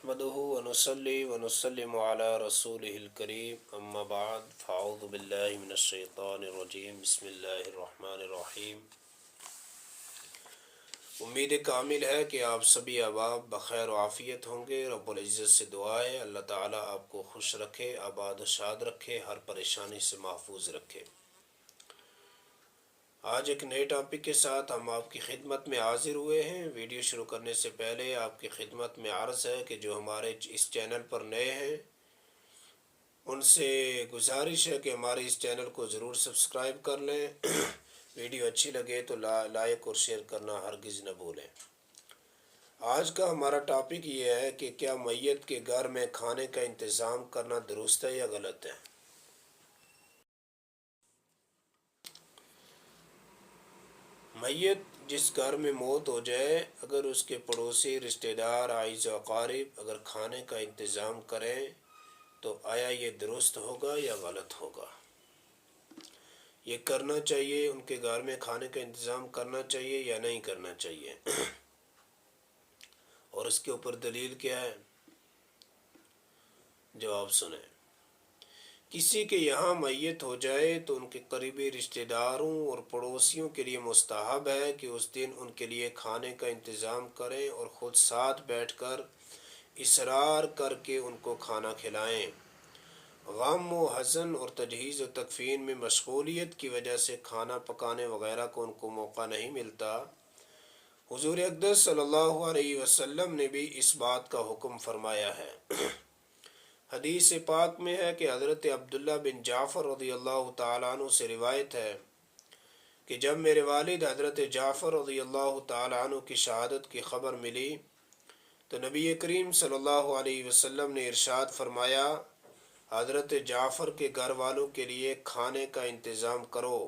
نحمده ونصلي ونسلم على رسوله الكريم اما بعد فاعوذ بالله من الشیطان الرجیم بسم اللہ الرحمن الرحیم۔ امید کامل ہے کہ آپ سبھی احباب بخیر و عافیت ہوں گے۔ رب العزت سے دعا ہے اللہ تعالیٰ آپ کو خوش رکھے، آباد و شاد رکھے، ہر پریشانی سے محفوظ رکھے۔ آج ایک نئے ٹاپک کے ساتھ ہم آپ کی خدمت میں حاضر ہوئے ہیں۔ ویڈیو شروع کرنے سے پہلے آپ کی خدمت میں عرض ہے کہ جو ہمارے اس چینل پر نئے ہیں ان سے گزارش ہے کہ ہمارے اس چینل کو ضرور سبسکرائب کر لیں۔ ویڈیو اچھی لگے تو لائک اور شیئر کرنا ہرگز نہ بھولیں۔ آج کا ہمارا ٹاپک یہ ہے کہ کیا میت کے گھر میں کھانے کا انتظام کرنا درست ہے یا غلط ہے؟ میت جس گھر میں موت ہو جائے، اگر اس کے پڑوسی، رشتہ دار، اعزا و اقارب اگر کھانے کا انتظام کریں تو آیا یہ درست ہوگا یا غلط ہوگا؟ یہ کرنا چاہیے، ان کے گھر میں کھانے کا انتظام کرنا چاہیے یا نہیں کرنا چاہیے؟ اور اس کے اوپر دلیل کیا ہے؟ جواب سنیں۔ کسی کے یہاں میت ہو جائے تو ان کے قریبی رشتہ داروں اور پڑوسیوں کے لیے مستحب ہے کہ اس دن ان کے لیے کھانے کا انتظام کریں اور خود ساتھ بیٹھ کر اصرار کر کے ان کو کھانا کھلائیں۔ غم و حزن اور تجہیز و تکفین میں مشغولیت کی وجہ سے کھانا پکانے وغیرہ کو ان کو موقع نہیں ملتا۔ حضور اقدس صلی اللہ علیہ وسلم نے بھی اس بات کا حکم فرمایا ہے۔ حدیث پاک میں ہے کہ حضرت عبداللہ بن جعفر رضی اللہ تعالیٰ عنہ سے روایت ہے کہ جب میرے والد حضرت جعفر رضی اللہ تعالیٰ عنہ کی شہادت کی خبر ملی تو نبی کریم صلی اللہ علیہ وسلم نے ارشاد فرمایا، حضرت جعفر کے گھر والوں کے لیے کھانے کا انتظام کرو،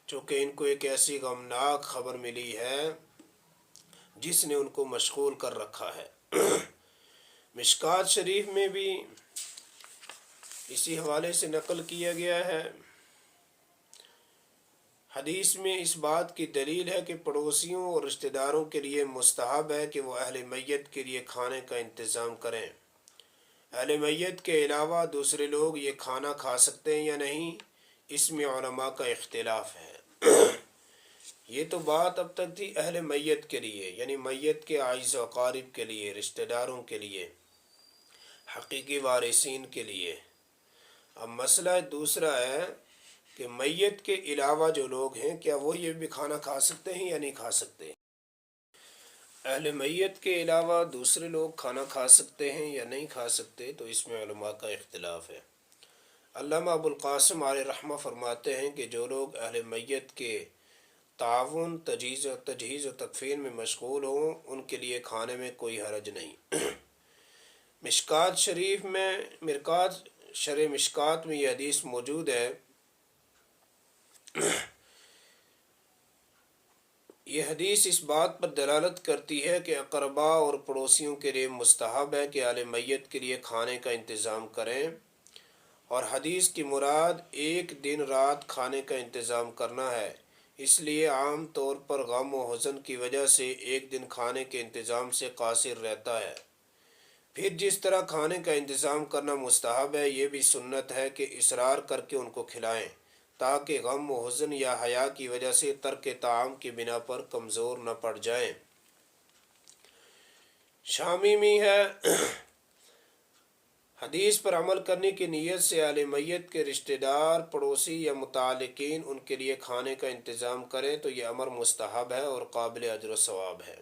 چونکہ ان کو ایک ایسی غمناک خبر ملی ہے جس نے ان کو مشغول کر رکھا ہے۔ مشکات شریف میں بھی اسی حوالے سے نقل کیا گیا ہے۔ حدیث میں اس بات کی دلیل ہے کہ پڑوسیوں اور رشتہ داروں کے لیے مستحب ہے کہ وہ اہل میت کے لیے کھانے کا انتظام کریں۔ اہل میت کے علاوہ دوسرے لوگ یہ کھانا کھا سکتے ہیں یا نہیں، اس میں علماء کا اختلاف ہے۔ یہ تو بات اب تک تھی اہل میت کے لیے، یعنی میت کے اعزا و اقارب کے لیے، رشتہ داروں کے لیے، حقیقی وارثین کے لیے۔ اب مسئلہ دوسرا ہے کہ میت کے علاوہ جو لوگ ہیں کیا وہ یہ بھی کھانا کھا سکتے ہیں یا نہیں کھا سکتے؟ اہل میت کے علاوہ دوسرے لوگ کھانا کھا سکتے ہیں یا نہیں کھا سکتے، تو اس میں علماء کا اختلاف ہے۔ علامہ ابو القاسم علیہ رحمہ فرماتے ہیں کہ جو لوگ اہل میت کے تعاون، تجہیز و تکفین میں مشغول ہوں ان کے لیے کھانے میں کوئی حرج نہیں۔ مشکات شریف میں شرح مشکات میں یہ حدیث موجود ہے۔ یہ حدیث اس بات پر دلالت کرتی ہے کہ اقرباء اور پڑوسیوں کے لیے مستحب ہے کہ اہل میت کے لیے کھانے کا انتظام کریں، اور حدیث کی مراد ایک دن رات کھانے کا انتظام کرنا ہے۔ اس لیے عام طور پر غم و حزن کی وجہ سے ایک دن کھانے کے انتظام سے قاصر رہتا ہے۔ پھر جس طرح کھانے کا انتظام کرنا مستحب ہے، یہ بھی سنت ہے کہ اصرار کر کے ان کو کھلائیں تاکہ غم و حزن یا حیا کی وجہ سے ترک طعام کی بنا پر کمزور نہ پڑ جائیں۔ شامی میں ہے، حدیث پر عمل کرنے کی نیت سے اہل میت کے رشتہ دار، پڑوسی یا متعلقین ان کے لیے کھانے کا انتظام کریں تو یہ امر مستحب ہے اور قابل اجر و ثواب ہے،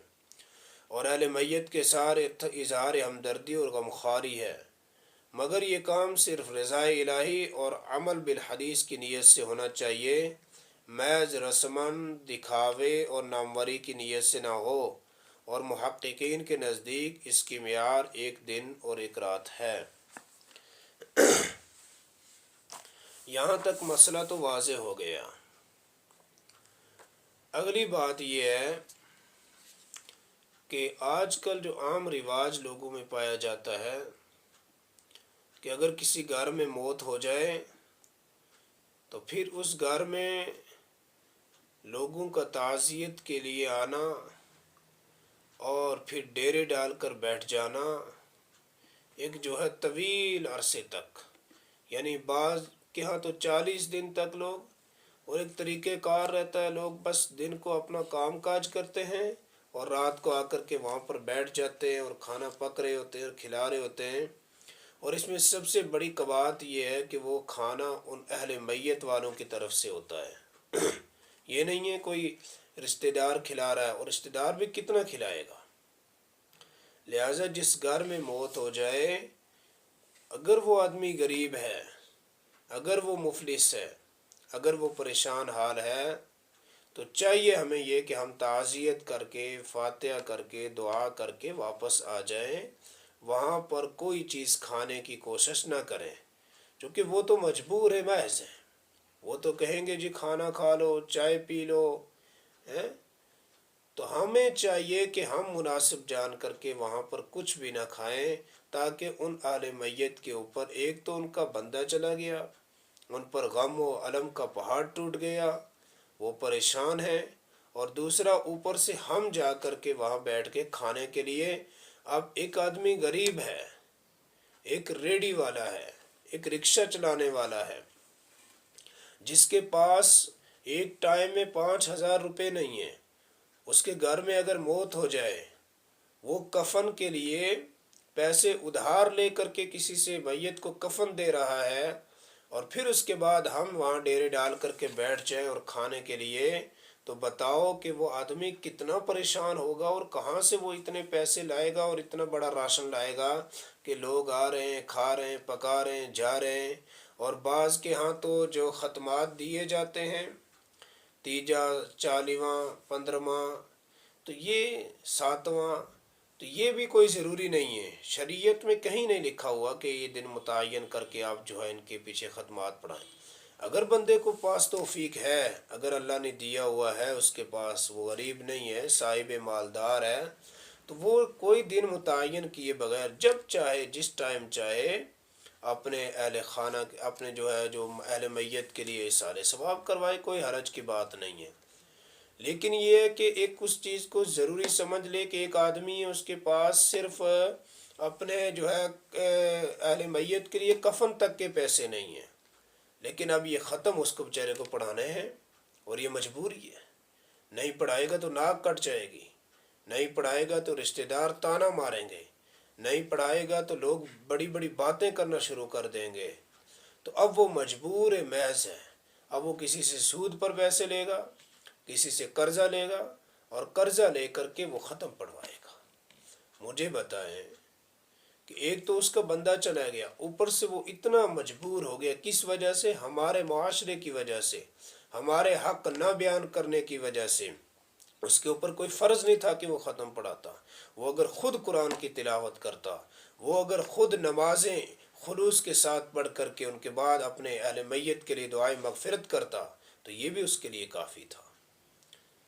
اور اہل میت کے ساتھ اظہار ہمدردی اور غمخواری ہے۔ مگر یہ کام صرف رضا الہی اور عمل بالحدیث کی نیت سے ہونا چاہیے، محض رسماً دکھاوے اور ناموری کی نیت سے نہ ہو، اور محققین کے نزدیک اس کی معیار ایک دن اور ایک رات ہے۔ یہاں تک مسئلہ تو واضح ہو گیا۔ اگلی بات یہ ہے کہ آج کل جو عام رواج لوگوں میں پایا جاتا ہے کہ اگر کسی گھر میں موت ہو جائے تو پھر اس گھر میں لوگوں کا تعزیت کے لیے آنا اور پھر ڈیرے ڈال کر بیٹھ جانا ایک جو ہے طویل عرصے تک، یعنی بعض کے ہاں تو 40 دن تک لوگ، اور ایک طریقہ کار رہتا ہے، لوگ بس دن کو اپنا کام کاج کرتے ہیں اور رات کو آ کر کے وہاں پر بیٹھ جاتے ہیں اور کھانا پک رہے ہوتے ہیں اور کھلا رہے ہوتے ہیں۔ اور اس میں سب سے بڑی بات یہ ہے کہ وہ کھانا ان اہل میت والوں کی طرف سے ہوتا ہے، یہ نہیں ہے کوئی رشتہ دار کھلا رہا ہے، اور رشتہ دار بھی کتنا کھلائے گا۔ لہٰذا جس گھر میں موت ہو جائے، اگر وہ آدمی غریب ہے، اگر وہ مفلس ہے، اگر وہ پریشان حال ہے، تو چاہیے ہمیں یہ کہ ہم تعزیت کر کے، فاتحہ کر کے، دعا کر کے واپس آ جائیں، وہاں پر کوئی چیز کھانے کی کوشش نہ کریں، کیونکہ وہ تو مجبور ہے محض ہیں، وہ تو کہیں گے جی کھانا کھا لو، چائے پی لو، ہیں؟ تو ہمیں چاہیے کہ ہم مناسب جان کر کے وہاں پر کچھ بھی نہ کھائیں، تاکہ ان اہل میت کے اوپر ایک تو ان کا بندہ چلا گیا، ان پر غم و الم کا پہاڑ ٹوٹ گیا، وہ پریشان ہیں، اور دوسرا اوپر سے ہم جا کر کے وہاں بیٹھ کے کھانے کے لیے، اب ایک آدمی غریب ہے، ایک ریڑھی والا ہے، ایک رکشہ چلانے والا ہے، جس کے پاس ایک ٹائم میں 5,000 روپے نہیں ہیں، اس کے گھر میں اگر موت ہو جائے، وہ کفن کے لیے پیسے ادھار لے کر کے کسی سے میت کو کفن دے رہا ہے، اور پھر اس کے بعد ہم وہاں ڈیرے ڈال کر کے بیٹھ جائیں اور کھانے کے لیے، تو بتاؤ کہ وہ آدمی کتنا پریشان ہوگا، اور کہاں سے وہ اتنے پیسے لائے گا اور اتنا بڑا راشن لائے گا کہ لوگ آ رہے ہیں، کھا رہے ہیں، پکا رہے ہیں، جا رہے ہیں۔ اور بعض کے ہاں تو جو ختمات دیے جاتے ہیں، تیجا، 40واں، 15واں، تو یہ 7واں، تو یہ بھی کوئی ضروری نہیں ہے، شریعت میں کہیں نہیں لکھا ہوا کہ یہ دن متعین کر کے آپ جو ہے ان کے پیچھے ختمات پڑھائیں۔ اگر بندے کو پاس توفیق ہے، اگر اللہ نے دیا ہوا ہے، اس کے پاس، وہ غریب نہیں ہے، صاحب مالدار ہے، تو وہ کوئی دن متعین کیے بغیر جب چاہے، جس ٹائم چاہے، اپنے اہل خانہ، اپنے جو ہے جو اہل میت کے لیے احسان ثواب کروائے، کوئی حرج کی بات نہیں ہے۔ لیکن یہ ہے کہ ایک اس چیز کو ضروری سمجھ لے کہ ایک آدمی ہے، اس کے پاس صرف اپنے جو ہے اہل میت کے لیے کفن تک کے پیسے نہیں ہیں، لیکن اب یہ ختم اس کو بیچارے کو پڑھانے ہیں، اور یہ مجبوری ہے، نہیں پڑھائے گا تو ناک کٹ جائے گی، نہیں پڑھائے گا تو رشتہ دار تانا ماریں گے، نہیں پڑھائے گا تو لوگ بڑی بڑی باتیں کرنا شروع کر دیں گے، تو اب وہ مجبور محض ہے، اب وہ کسی سے سود پر پیسے لے گا، کسی سے قرضہ لے گا، اور قرضہ لے کر کے وہ ختم پڑھوائے گا۔ مجھے بتائیں کہ ایک تو اس کا بندہ چلا گیا، اوپر سے وہ اتنا مجبور ہو گیا، کس وجہ سے؟ ہمارے معاشرے کی وجہ سے، ہمارے حق نہ بیان کرنے کی وجہ سے۔ اس کے اوپر کوئی فرض نہیں تھا کہ وہ ختم پڑھاتا، وہ اگر خود قرآن کی تلاوت کرتا، وہ اگر خود نمازیں خلوص کے ساتھ پڑھ کر کے ان کے بعد اپنے اہل میت کے لیے دعائیں مغفرت کرتا، تو یہ بھی اس کے لیے کافی تھا۔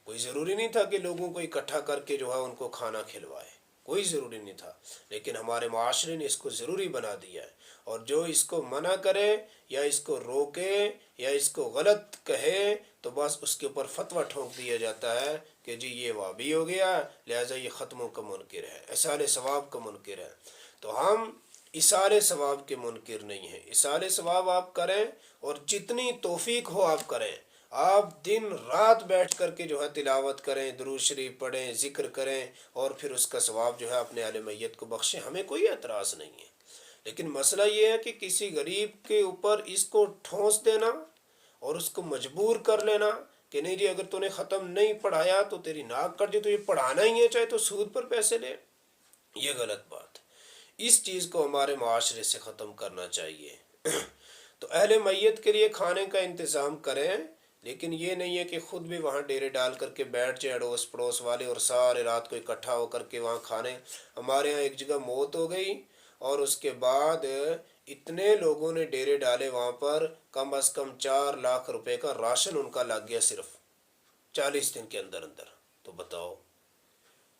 کوئی ضروری نہیں تھا کہ لوگوں کو اکٹھا کر کے جو ہے ان کو کھانا کھلوائے، کوئی ضروری نہیں تھا، لیکن ہمارے معاشرے نے اس کو ضروری بنا دیا ہے، اور جو اس کو منع کرے یا اس کو روکے یا اس کو غلط کہے، تو بس اس کے اوپر فتویٰ ٹھونک دیا جاتا ہے کہ جی یہ وابی ہو گیا، لہٰذا یہ ختموں کا منکر ہے، اصال ثواب کا منکر ہے۔ تو ہم اصال ثواب کے منکر نہیں ہیں، اصال ثواب آپ کریں، اور جتنی توفیق ہو آپ کریں، آپ دن رات بیٹھ کر کے جو ہے تلاوت کریں، درود شریف پڑھیں، ذکر کریں، اور پھر اس کا ثواب جو ہے اپنے اہل میت کو بخشیں، ہمیں کوئی اعتراض نہیں ہے۔ لیکن مسئلہ یہ ہے کہ کسی غریب کے اوپر اس کو ٹھونس دینا اور اس کو مجبور کر لینا کہ نہیں جی اگر تو نے ختم نہیں پڑھایا تو تیری ناک کٹ جائے، تو یہ پڑھانا ہی ہے، چاہے تو سود پر پیسے لے، یہ غلط بات۔ اس چیز کو ہمارے معاشرے سے ختم کرنا چاہیے۔ تو اہل میت کے لیے کھانے کا انتظام کریں، لیکن یہ نہیں ہے کہ خود بھی وہاں ڈیرے ڈال کر کے بیٹھ جائے اڑوس پڑوس والے، اور سارے رات کو اکٹھا ہو کر کے وہاں کھانے۔ ہمارے ہاں ایک جگہ موت ہو گئی، اور اس کے بعد اتنے لوگوں نے ڈیرے ڈالے وہاں پر، کم از کم 4 لاکھ روپے کا راشن ان کا لگ گیا صرف 40 دن کے اندر اندر۔ تو بتاؤ،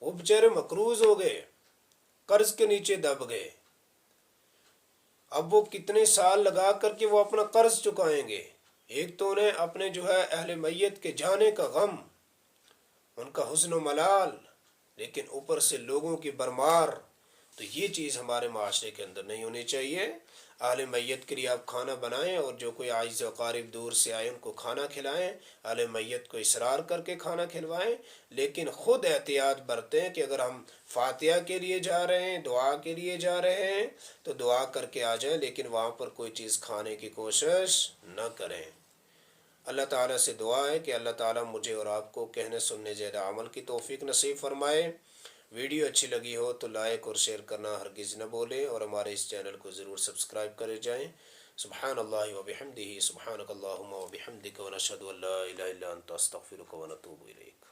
وہ بیچارے مقروض ہو گئے، قرض کے نیچے دب گئے، اب وہ کتنے سال لگا کر کے وہ اپنا قرض چکائیں گے؟ ایک تو انہیں اپنے جو ہے اہل میت کے جانے کا غم، ان کا حزن و ملال، لیکن اوپر سے لوگوں کی برمار۔ تو یہ چیز ہمارے معاشرے کے اندر نہیں ہونی چاہیے۔ اہل میت کے لیے آپ کھانا بنائیں، اور جو کوئی عاجز و اقارب دور سے آئے ان کو کھانا کھلائیں، اہل میت کو اصرار کر کے کھانا کھلوائیں، لیکن خود احتیاط برتیں کہ اگر ہم فاتحہ کے لیے جا رہے ہیں، دعا کے لیے جا رہے ہیں تو دعا کر کے آ جائیں، لیکن وہاں پر کوئی چیز کھانے کی کوشش نہ کریں۔ اللہ تعالیٰ سے دعا ہے کہ اللہ تعالیٰ مجھے اور آپ کو کہنے سننے زیادہ عمل کی توفیق نصیب فرمائے۔ ویڈیو اچھی لگی ہو تو لائک اور شیئر کرنا ہرگز نہ بھولیں، اور ہمارے اس چینل کو ضرور سبسکرائب کرے جائیں۔ سبحان اللہ و بحمدہ، سبحانک اللہم و بحمدک، ونشہد ان لا الہ الا انت، استغفرک و نتوب الیک۔